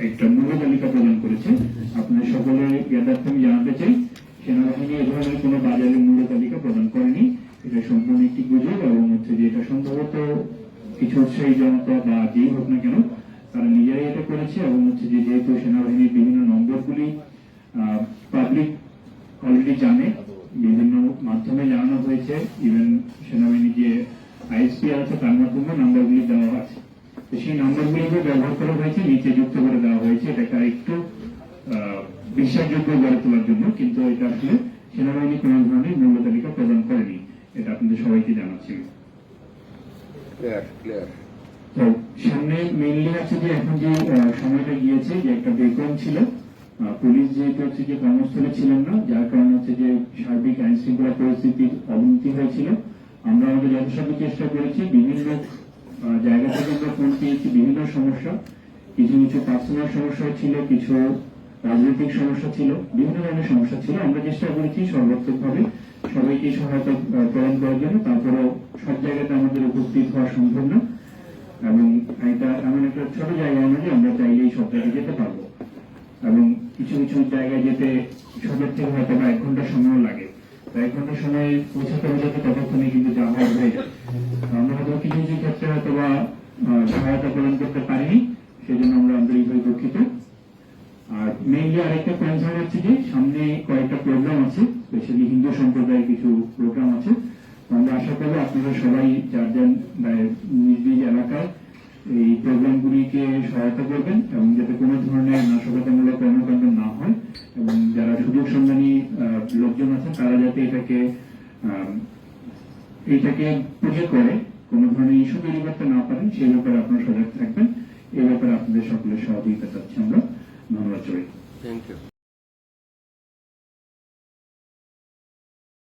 একটা মূল্য তালিকা প্রদান করেছে। আপনাদের সকলের জ্ঞাতার্থে আমি জানাতে চাই, সেনাবাহিনী এ ধরনের কোনো বাজারে মূল্য তালিকা প্রদান করেনি। এটা সম্পূর্ণ একটি গুজব এবং যে এটা সম্ভবত কিছু উৎসাহী জনতা বা যেই হোক না কেন তারা নিজেরাই এটা করেছে এবং যেহেতু সেনাবাহিনীর বিভিন্ন নম্বরগুলি পাবলিক অলরেডি জানে, বিভিন্ন মাধ্যমে জানানো হয়েছে, ইভেন সেনাবাহিনী যে আইএসপি আছে তার মাধ্যমে নাম্বারগুলি দেওয়া আছে, তো সেই নাম্বারগুলিকে ব্যবহার করা হয়েছে, নিচে যুক্ত করে দেওয়া হয়েছে এটাকে একটু বিশ্বাসযোগ্য গড়ে তোলার জন্য। কিন্তু এটা আসলে সেনাবাহিনী কোন ধরনের মূল্য তালিকা প্রদান করেনি, এটা আপনাদের সবাইকে জানাচ্ছি। তো সামনে মেইনলি আছে যে এখন যে সময়টা গিয়েছে যে একটা ব্রেকডাউন ছিল, পুলিশ যেহেতু যে কর্মস্থলে ছিলেন না, যার কারণে যে সার্বিক আইন শৃঙ্খলা পরিস্থিতির অবনতি হয়েছিল। আমরা আমাদের যথাসাধ্য চেষ্টা করেছি, বিভিন্ন জায়গা থেকে আমরা ফোন পেয়েছি, বিভিন্ন সমস্যা, কিছু কিছু পার্সোনাল সমস্যা ছিল, কিছু রাজনৈতিক সমস্যা ছিল, বিভিন্ন ধরনের সমস্যা ছিল। আমরা চেষ্টা করেছি সর্বাত্মকভাবে সবাইকে সহায়তা প্রদান করার জন্য। তারপরেও সব জায়গাতে আমাদের উপস্থিত হওয়া সম্ভব না এবং এটা এমন একটা ছোট জায়গা অনুযায়ী আমরা চাইলেই সব জায়গায় যেতে পারবো এবং কিছু কিছু জায়গায় যেতে সবের থেকে হয়তো বা 1 ঘন্টা সময় লাগে। 1 ঘন্টা সময় পৌঁছাতে ততক্ষণে কিন্তু যা হওয়ার হয়ে যায়। আমরা হয়তো কিছু কিছু ক্ষেত্রে হয়তো বা সহায়তা প্রদান করতে পারিনি, সেজন্য আমরা আন্তরিকভাবে দুঃখিত। আর মেইনলি আরেকটা কনসার্ন হচ্ছে যে সামনে কয়েকটা প্রোগ্রাম আছে, স্পেশালি হিন্দু সম্প্রদায়ের কিছু প্রোগ্রাম আছে। আমরা আশা করবো আপনারা সবাই যার যার নিজ নিজ এলাকায় এই প্রোগ্রামগুলিকে সহায়তা করবেন এবং যাতে কোনো ধরনের নাশকতামূলক কর্মকাণ্ড না হয় এবং যারা সুযোগ সন্ধানী লোকজন আছেন তারা যাতে এটাকে পুজো করে কোনো ধরনের ইস্যু তৈরি করতে না পারেন, সেই ব্যাপারে আপনারা সজাগ থাকবেন। এই ব্যাপারে আপনাদের সকলের সহযোগিতা চাচ্ছি আমরা। ধন্যবাদ। Thank you.